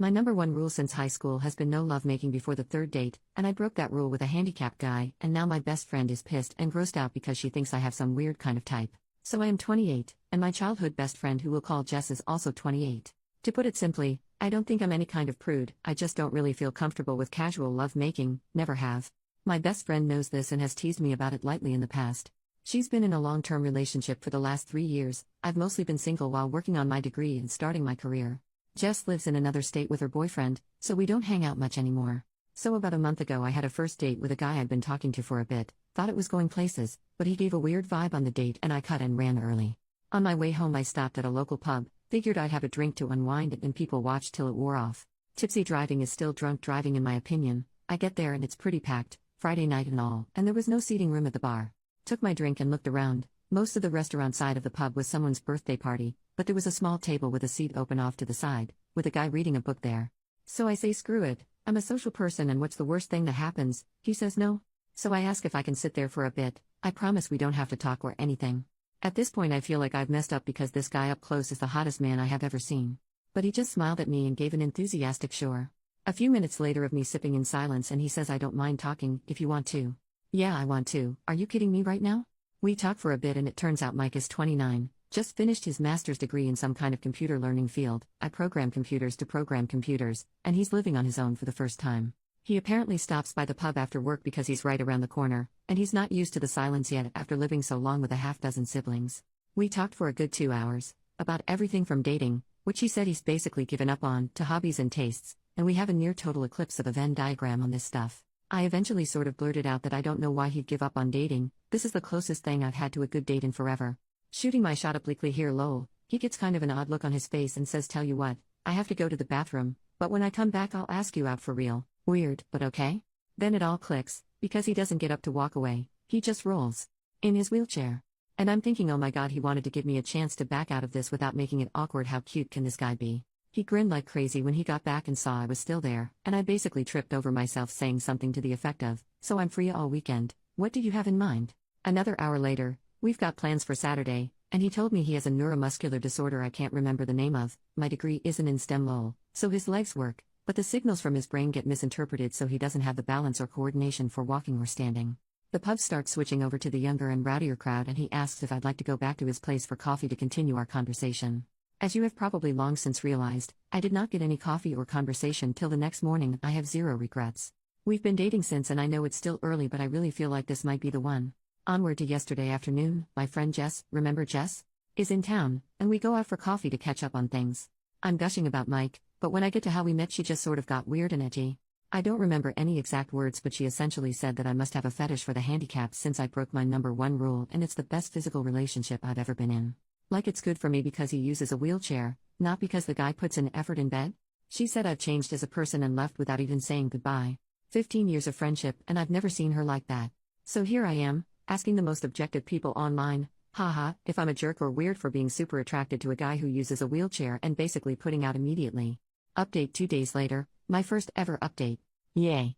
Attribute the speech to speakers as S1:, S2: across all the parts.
S1: My number one rule since high school has been no lovemaking before the third date, and I broke that rule with a handicapped guy, and now my best friend is pissed and grossed out because she thinks I have some weird kind of type. So I am 28, and my childhood best friend who we'll call Jess is also 28. To put it simply, I don't think I'm any kind of prude, I just don't really feel comfortable with casual lovemaking, never have. My best friend knows this and has teased me about it lightly in the past. She's been in a long-term relationship for the last 3 years, I've mostly been single while working on my degree and starting my career. Jess lives in another state with her boyfriend, so we don't hang out much anymore. So about a month ago I had a first date with a guy I'd been talking to for a bit, thought it was going places, but he gave a weird vibe on the date and I cut and ran early. On my way home I stopped at a local pub, figured I'd have a drink to unwind and people watched till it wore off. Tipsy driving is still drunk driving in my opinion. I get there and it's pretty packed, Friday night and all, and there was no seating room at the bar. Took my drink and looked around. Most of the restaurant side of the pub was someone's birthday party, but there was a small table with a seat open off to the side, with a guy reading a book there. So I say screw it, I'm a social person and what's the worst thing that happens? He says no. So I ask if I can sit there for a bit, I promise we don't have to talk or anything. At this point I feel like I've messed up because this guy up close is the hottest man I have ever seen. But he just smiled at me and gave an enthusiastic sure. A few minutes later of me sipping in silence and he says I don't mind talking, if you want to. Yeah I want to, are you kidding me right now? We talk for a bit and it turns out Mike is 29, just finished his master's degree in some kind of computer learning field, I program computers to program computers, and he's living on his own for the first time. He apparently stops by the pub after work because he's right around the corner, and he's not used to the silence yet after living so long with a half-dozen siblings. We talked for a good 2 hours, about everything from dating, which he said he's basically given up on, to hobbies and tastes, and we have a near total eclipse of a Venn diagram on this stuff. I eventually sort of blurted out that I don't know why he'd give up on dating, this is the closest thing I've had to a good date in forever. Shooting my shot obliquely here lol, he gets kind of an odd look on his face and says tell you what, I have to go to the bathroom, but when I come back I'll ask you out for real. Weird, but okay? Then it all clicks, because he doesn't get up to walk away, he just rolls. In his wheelchair. And I'm thinking oh my god he wanted to give me a chance to back out of this without making it awkward, how cute can this guy be? He grinned like crazy when he got back and saw I was still there, and I basically tripped over myself saying something to the effect of, so I'm free all weekend, what do you have in mind? Another hour later, we've got plans for Saturday, and he told me he has a neuromuscular disorder I can't remember the name of, my degree isn't in STEM lol, so his legs work, but the signals from his brain get misinterpreted so he doesn't have the balance or coordination for walking or standing. The pub starts switching over to the younger and rowdier crowd and he asks if I'd like to go back to his place for coffee to continue our conversation. As you have probably long since realized, I did not get any coffee or conversation till the next morning. I have zero regrets. We've been dating since and I know it's still early but I really feel like this might be the one. Onward to yesterday afternoon, my friend Jess, remember Jess? Is in town, and we go out for coffee to catch up on things. I'm gushing about Mike, but when I get to how we met she just sort of got weird and edgy. I don't remember any exact words but she essentially said that I must have a fetish for the handicapped since I broke my number one rule and it's the best physical relationship I've ever been in. Like it's good for me because he uses a wheelchair, not because the guy puts in effort in bed? She said I've changed as a person and left without even saying goodbye. 15 years of friendship and I've never seen her like that. So here I am, asking the most objective people online, haha, if I'm a jerk or weird for being super attracted to a guy who uses a wheelchair and basically putting out immediately. Update 2 days later, my first ever update. Yay.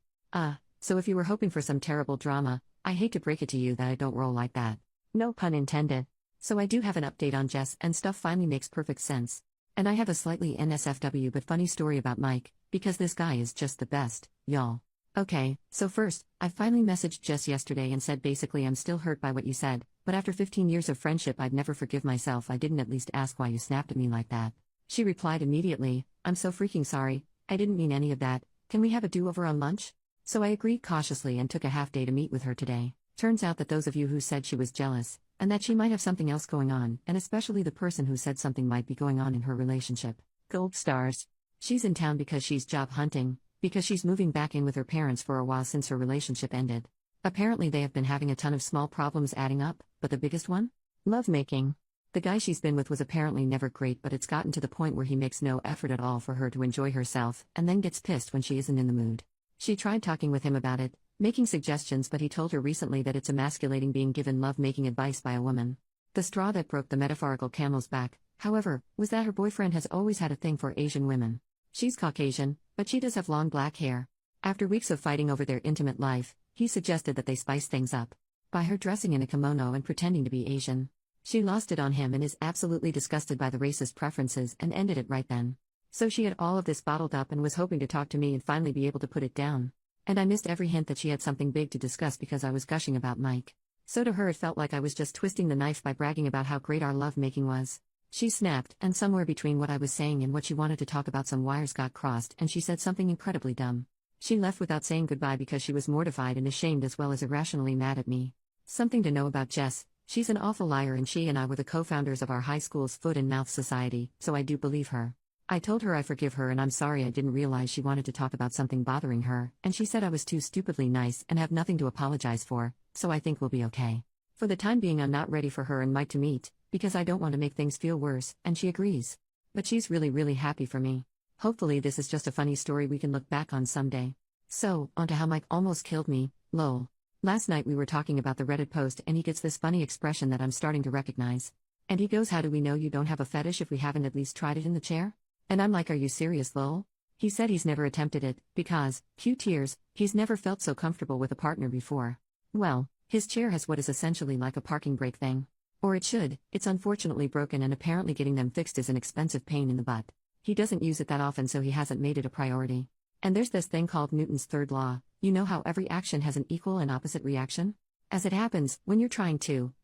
S1: So if you were hoping for some terrible drama, I hate to break it to you that I don't roll like that. No pun intended. So I do have an update on Jess and stuff finally makes perfect sense. And I have a slightly NSFW but funny story about Mike, because this guy is just the best, y'all. Okay, so first, I finally messaged Jess yesterday and said basically I'm still hurt by what you said, but after 15 years of friendship I'd never forgive myself I didn't at least ask why you snapped at me like that. She replied immediately, I'm so freaking sorry, I didn't mean any of that, can we have a do-over on lunch? So I agreed cautiously and took a half day to meet with her today. Turns out that those of you who said she was jealous, and that she might have something else going on, and especially the person who said something might be going on in her relationship. Gold stars. She's in town because she's job hunting, because she's moving back in with her parents for a while since her relationship ended. Apparently they have been having a ton of small problems adding up, but the biggest one? Lovemaking. The guy she's been with was apparently never great but it's gotten to the point where he makes no effort at all for her to enjoy herself, and then gets pissed when she isn't in the mood. She tried talking with him about it, making suggestions but he told her recently that it's emasculating being given love-making advice by a woman. The straw that broke the metaphorical camel's back, however, was that her boyfriend has always had a thing for Asian women. She's Caucasian, but she does have long black hair. After weeks of fighting over their intimate life, he suggested that they spice things up. By her dressing in a kimono and pretending to be Asian. She lost it on him and is absolutely disgusted by the racist preferences and ended it right then. So she had all of this bottled up and was hoping to talk to me and finally be able to put it down. And I missed every hint that she had something big to discuss because I was gushing about Mike. So to her it felt like I was just twisting the knife by bragging about how great our lovemaking was. She snapped, and somewhere between what I was saying and what she wanted to talk about, some wires got crossed and she said something incredibly dumb. She left without saying goodbye because she was mortified and ashamed as well as irrationally mad at me. Something to know about Jess: she's an awful liar, and she and I were the co-founders of our high school's Foot and Mouth Society, so I do believe her. I told her I forgive her and I'm sorry I didn't realize she wanted to talk about something bothering her, and she said I was too stupidly nice and have nothing to apologize for, so I think we'll be okay. For the time being I'm not ready for her and Mike to meet, because I don't want to make things feel worse, and she agrees. But she's really happy for me. Hopefully this is just a funny story we can look back on someday. So, onto how Mike almost killed me, lol. Last night we were talking about the Reddit post and he gets this funny expression that I'm starting to recognize. And he goes, "How do we know you don't have a fetish if we haven't at least tried it in the chair?" And I'm like, "Are you serious, lol?" He said he's never attempted it, because, cue tears, he's never felt so comfortable with a partner before. Well, his chair has what is essentially like a parking brake thing. Or it should. It's unfortunately broken and apparently getting them fixed is an expensive pain in the butt. He doesn't use it that often, so he hasn't made it a priority. And there's this thing called Newton's third law. You know how every action has an equal and opposite reaction? As it happens, when you're trying to,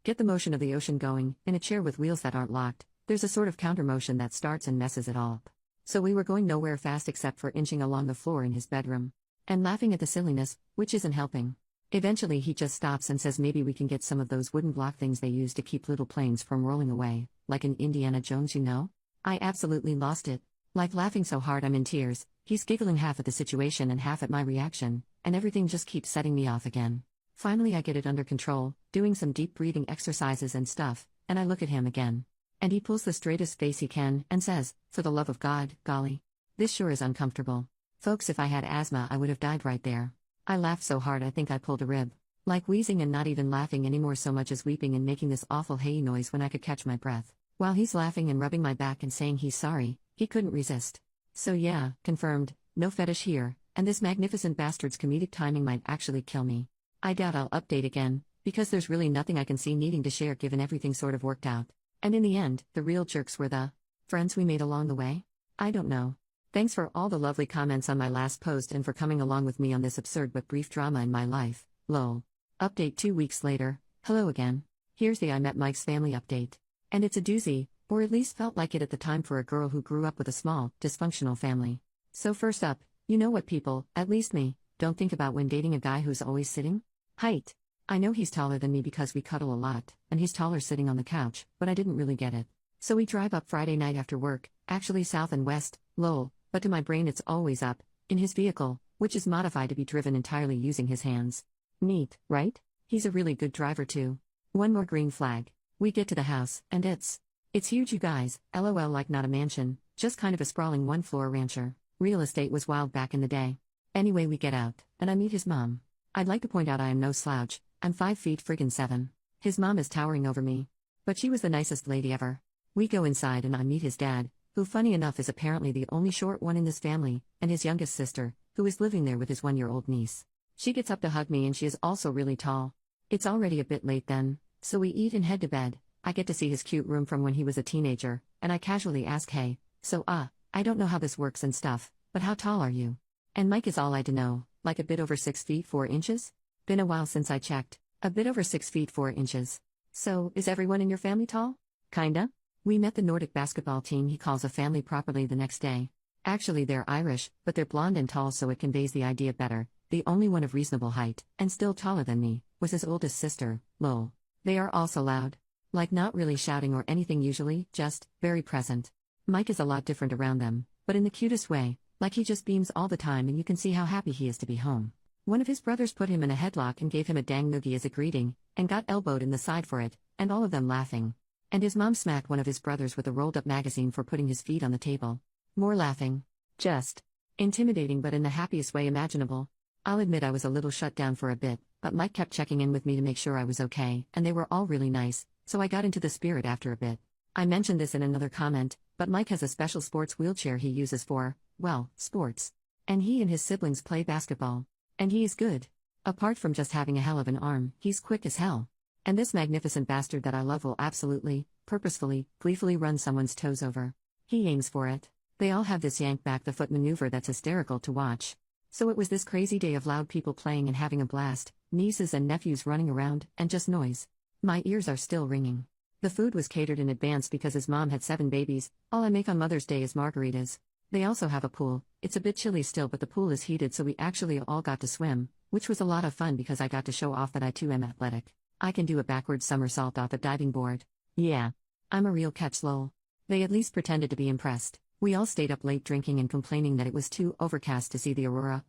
S1: get the motion of the ocean going, in a chair with wheels that aren't locked, there's a sort of counter motion that starts and messes it all up. So we were going nowhere fast except for inching along the floor in his bedroom. And laughing at the silliness, which isn't helping. Eventually he just stops and says maybe we can get some of those wooden block things they use to keep little planes from rolling away, like in Indiana Jones, you know? I absolutely lost it. Like laughing so hard I'm in tears. He's giggling half at the situation and half at my reaction, and everything just keeps setting me off again. Finally I get it under control, doing some deep breathing exercises and stuff, and I look at him again. And he pulls the straightest face he can, and says, "For the love of God, golly. This sure is uncomfortable. Folks, if I had asthma I would have died right there." I laughed so hard I think I pulled a rib. Like wheezing and not even laughing anymore so much as weeping and making this awful hey noise when I could catch my breath. While he's laughing and rubbing my back and saying he's sorry, he couldn't resist. So yeah, confirmed, no fetish here, and this magnificent bastard's comedic timing might actually kill me. I doubt I'll update again, because there's really nothing I can see needing to share given everything sort of worked out. And in the end, the real jerks were the friends we made along the way? I don't know. Thanks for all the lovely comments on my last post and for coming along with me on this absurd but brief drama in my life, lol. Update 2 weeks later. Hello again. Here's the I Met Mike's Family update. And it's a doozy, or at least felt like it at the time for a girl who grew up with a small, dysfunctional family. So first up, you know what people, at least me, don't think about when dating a guy who's always sitting? Height. I know he's taller than me because we cuddle a lot, and he's taller sitting on the couch, but I didn't really get it. So we drive up Friday night after work, actually south and west, lol, but to my brain it's always up, in his vehicle, which is modified to be driven entirely using his hands. Neat, right? He's a really good driver too. One more green flag. We get to the house, and it's huge, you guys, lol, like not a mansion, just kind of a sprawling one-floor rancher. Real estate was wild back in the day. Anyway, we get out, and I meet his mom. I'd like to point out I am no slouch, I'm 5 feet friggin' 7. His mom is towering over me. But she was the nicest lady ever. We go inside and I meet his dad, who funny enough is apparently the only short one in this family, and his youngest sister, who is living there with his 1-year-old niece. She gets up to hug me and she is also really tall. It's already a bit late then, so we eat and head to bed. I get to see his cute room from when he was a teenager, and I casually ask, "Hey, so I don't know how this works and stuff, but how tall are you?" And Mike is all I to know, like a bit over 6 feet 4 inches? Been a while since I checked. A bit over 6 feet 4 inches. So, is everyone in your family tall? Kinda? We met the Nordic basketball team he calls a family properly the next day. Actually they're Irish, but they're blonde and tall, so it conveys the idea better. The only one of reasonable height, and still taller than me, was his oldest sister, lol. They are also loud. Like not really shouting or anything usually, just, very present. Mike is a lot different around them, but in the cutest way, like he just beams all the time and you can see how happy he is to be home. One of his brothers put him in a headlock and gave him a dang noogie as a greeting, and got elbowed in the side for it, and all of them laughing. And his mom smacked one of his brothers with a rolled-up magazine for putting his feet on the table. More laughing. Just intimidating, but in the happiest way imaginable. I'll admit I was a little shut down for a bit, but Mike kept checking in with me to make sure I was okay, and they were all really nice, so I got into the spirit after a bit. I mentioned this in another comment, but Mike has a special sports wheelchair he uses for, well, sports. And he and his siblings play basketball. And he is good. Apart from just having a hell of an arm, he's quick as hell. And this magnificent bastard that I love will absolutely, purposefully, gleefully run someone's toes over. He aims for it. They all have this yank back the foot maneuver that's hysterical to watch. So it was this crazy day of loud people playing and having a blast, nieces and nephews running around, and just noise. My ears are still ringing. The food was catered in advance because his mom had 7 babies. All I make on Mother's Day is margaritas. They also have a pool. It's a bit chilly still, but the pool is heated, so we actually all got to swim, which was a lot of fun because I got to show off that I too am athletic. I can do a backward somersault off a diving board. Yeah. I'm a real catch, lol. They at least pretended to be impressed. We all stayed up late drinking and complaining that it was too overcast to see the aurora,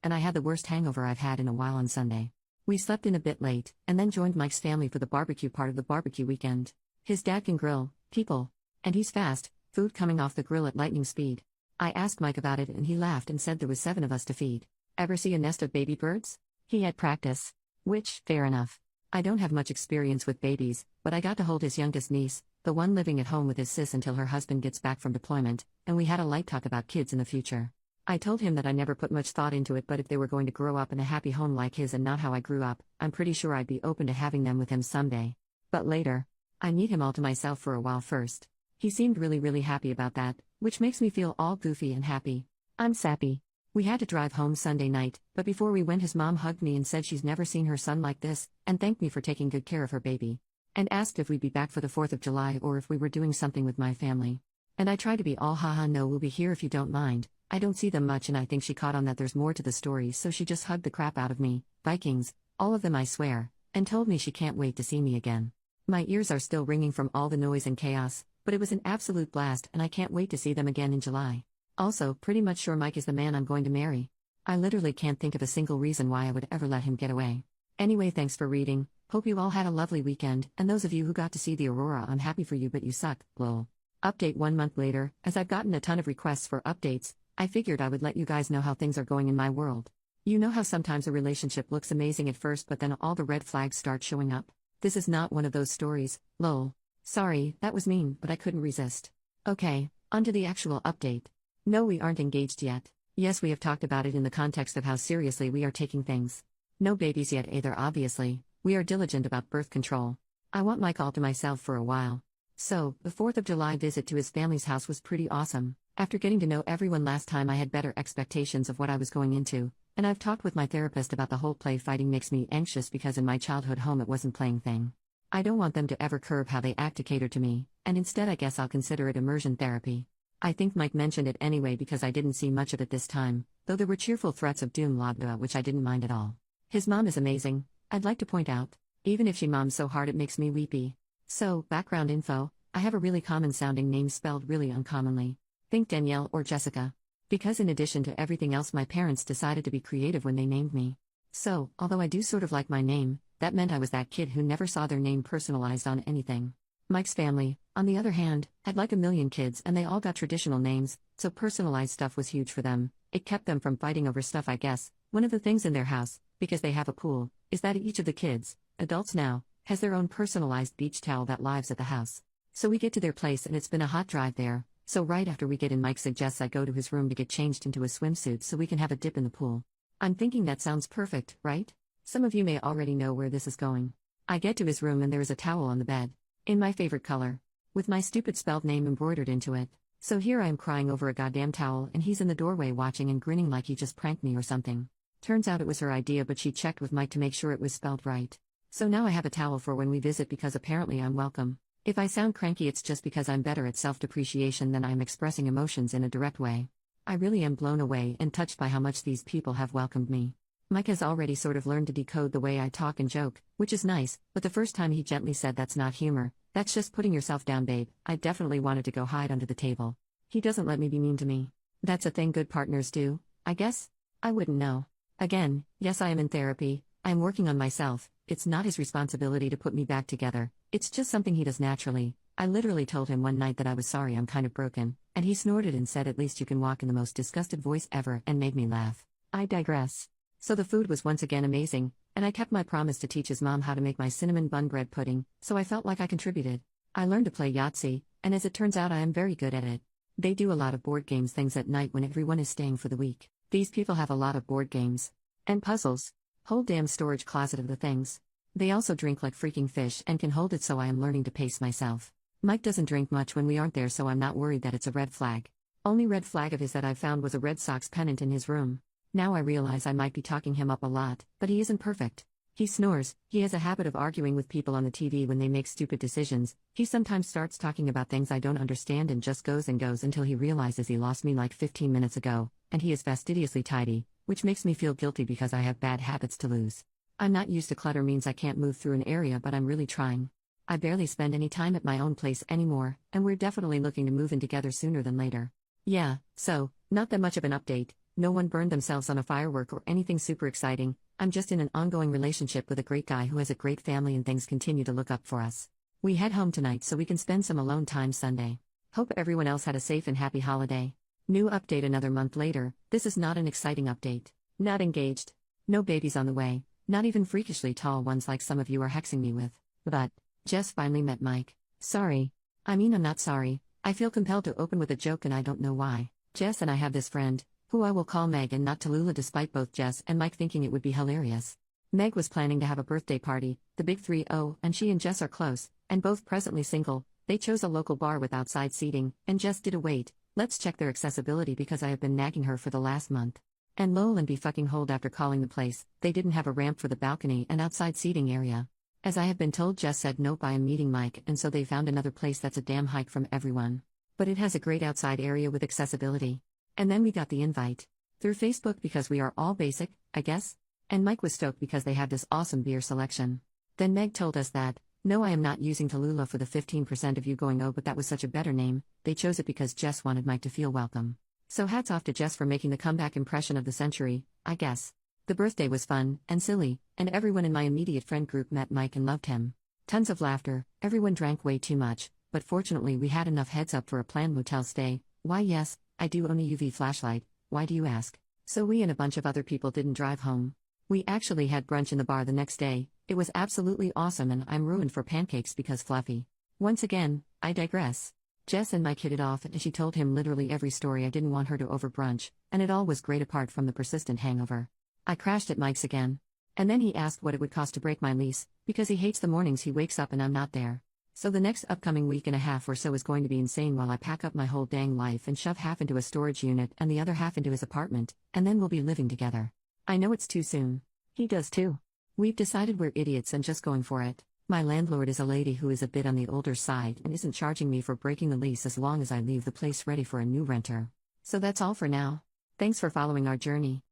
S1: and I had the worst hangover I've had in a while on Sunday. We slept in a bit late, and then joined Mike's family for the barbecue part of the barbecue weekend. His dad can grill people. And he's fast, food coming off the grill at lightning speed. I asked Mike about it and he laughed and said there was 7 of us to feed. Ever see a nest of baby birds? He had practice. Which, fair enough. I don't have much experience with babies, but I got to hold his youngest niece, the one living at home with his sis until her husband gets back from deployment, and we had a light talk about kids in the future. I told him that I never put much thought into it, but if they were going to grow up in a happy home like his and not how I grew up, I'm pretty sure I'd be open to having them with him someday. But later, I need him all to myself for a while first. He seemed really happy about that, which makes me feel all goofy and happy. I'm sappy. We had to drive home Sunday night, but before we went his mom hugged me and said she's never seen her son like this, and thanked me for taking good care of her baby. And asked if we'd be back for the 4th of July or if we were doing something with my family. And I tried to be all haha no, we'll be here if you don't mind. I don't see them much and I think she caught on that there's more to the story, so she just hugged the crap out of me, Vikings, all of them I swear, and told me she can't wait to see me again. My ears are still ringing from all the noise and chaos, but it was an absolute blast and I can't wait to see them again in July. Also, pretty much sure Mike is the man I'm going to marry. I literally can't think of a single reason why I would ever let him get away. Anyway, thanks for reading. Hope you all had a lovely weekend, and those of you who got to see the aurora, I'm happy for you, but you suck, lol. Update 1 month later. As I've gotten a ton of requests for updates, I figured I would let you guys know how things are going in my world. You know how sometimes a relationship looks amazing at first, but then all the red flags start showing up? This is not one of those stories, lol. Sorry, that was mean, but I couldn't resist. Okay, onto the actual update. No, we aren't engaged yet. Yes, we have talked about it in the context of how seriously we are taking things. No babies yet either, obviously. We are diligent about birth control. I want Mike all to myself for a while. So, the 4th of July visit to his family's house was pretty awesome. After getting to know everyone last time, I had better expectations of what I was going into, and I've talked with my therapist about the whole play fighting makes me anxious because in my childhood home it wasn't playing thing. I don't want them to ever curb how they act to cater to me, and instead I guess I'll consider it immersion therapy. I think Mike mentioned it anyway because I didn't see much of it this time, though there were cheerful threats of doom labda which I didn't mind at all. His mom is amazing, I'd like to point out, even if she moms so hard it makes me weepy. So, background info, I have a really common sounding name spelled really uncommonly. Think Danielle or Jessica. Because in addition to everything else my parents decided to be creative when they named me. So, although I do sort of like my name, that meant I was that kid who never saw their name personalized on anything. Mike's family, on the other hand, had like a million kids and they all got traditional names, so personalized stuff was huge for them. It kept them from fighting over stuff, I guess. One of the things in their house, because they have a pool, is that each of the kids, adults now, has their own personalized beach towel that lives at the house. So we get to their place and it's been a hot drive there, so right after we get in Mike suggests I go to his room to get changed into a swimsuit so we can have a dip in the pool. I'm thinking that sounds perfect, right? Some of you may already know where this is going. I get to his room and there is a towel on the bed. In my favorite color. With my stupid spelled name embroidered into it. So here I am crying over a goddamn towel and he's in the doorway watching and grinning like he just pranked me or something. Turns out it was her idea, but she checked with Mike to make sure it was spelled right. So now I have a towel for when we visit because apparently I'm welcome. If I sound cranky it's just because I'm better at self-depreciation than I'm expressing emotions in a direct way. I really am blown away and touched by how much these people have welcomed me. Mike has already sort of learned to decode the way I talk and joke, which is nice, but the first time he gently said that's not humor, that's just putting yourself down, babe. I definitely wanted to go hide under the table. He doesn't let me be mean to me. That's a thing good partners do, I guess? I wouldn't know. Again, yes, I am in therapy, I am working on myself. It's not his responsibility to put me back together, it's just something he does naturally. I literally told him one night that I was sorry I'm kind of broken, and he snorted and said at least you can walk in the most disgusted voice ever and made me laugh. I digress. So the food was once again amazing, and I kept my promise to teach his mom how to make my cinnamon bun bread pudding, so I felt like I contributed. I learned to play Yahtzee, and as it turns out I am very good at it. They do a lot of board games things at night when everyone is staying for the week. These people have a lot of board games. And puzzles. Whole damn storage closet of the things. They also drink like freaking fish and can hold it, so I am learning to pace myself. Mike doesn't drink much when we aren't there, so I'm not worried that it's a red flag. Only red flag of his that I've found was a Red Sox pennant in his room. Now I realize I might be talking him up a lot, but he isn't perfect. He snores, he has a habit of arguing with people on the TV when they make stupid decisions, he sometimes starts talking about things I don't understand and just goes and goes until he realizes he lost me like 15 minutes ago, and he is fastidiously tidy, which makes me feel guilty because I have bad habits to lose. I'm not used to clutter means I can't move through an area, but I'm really trying. I barely spend any time at my own place anymore, and we're definitely looking to move in together sooner than later. Yeah, so, not that much of an update, no one burned themselves on a firework or anything super exciting, I'm just in an ongoing relationship with a great guy who has a great family and things continue to look up for us. We head home tonight so we can spend some alone time Sunday. Hope everyone else had a safe and happy holiday. New update another month later, this is not an exciting update. Not engaged. No babies on the way, not even freakishly tall ones like some of you are hexing me with. But, Jess finally met Mike. Sorry. I'm not sorry. I feel compelled to open with a joke and I don't know why. Jess and I have this friend, who I will call Meg and not Tallulah despite both Jess and Mike thinking it would be hilarious. Meg was planning to have a birthday party, the Big 3-0, and she and Jess are close, and both presently single. They chose a local bar with outside seating, and Jess did a wait, let's check their accessibility because I have been nagging her for the last month. And lol and be fucking hold after calling the place, they didn't have a ramp for the balcony and outside seating area. As I have been told, Jess said nope, I am meeting Mike, and so they found another place that's a damn hike from everyone. But it has a great outside area with accessibility. And then we got the invite. Through Facebook because we are all basic, I guess? And Mike was stoked because they have this awesome beer selection. Then Meg told us that, no, I am not using Tallulah for the 15% of you going oh but that was such a better name, they chose it because Jess wanted Mike to feel welcome. So hats off to Jess for making the comeback impression of the century, I guess. The birthday was fun and silly, and everyone in my immediate friend group met Mike and loved him. Tons of laughter, everyone drank way too much, but fortunately we had enough heads up for a planned motel stay. Why yes, I do own a UV flashlight, why do you ask? So we and a bunch of other people didn't drive home. We actually had brunch in the bar the next day, it was absolutely awesome and I'm ruined for pancakes because fluffy. Once again, I digress. Jess and Mike hit it off and she told him literally every story I didn't want her to over brunch, and it all was great apart from the persistent hangover. I crashed at Mike's again. And then he asked what it would cost to break my lease, because he hates the mornings he wakes up and I'm not there. So the next upcoming week and a half or so is going to be insane while I pack up my whole dang life and shove half into a storage unit and the other half into his apartment, and then we'll be living together. I know it's too soon. He does too. We've decided we're idiots and just going for it. My landlord is a lady who is a bit on the older side and isn't charging me for breaking the lease as long as I leave the place ready for a new renter. So that's all for now. Thanks for following our journey.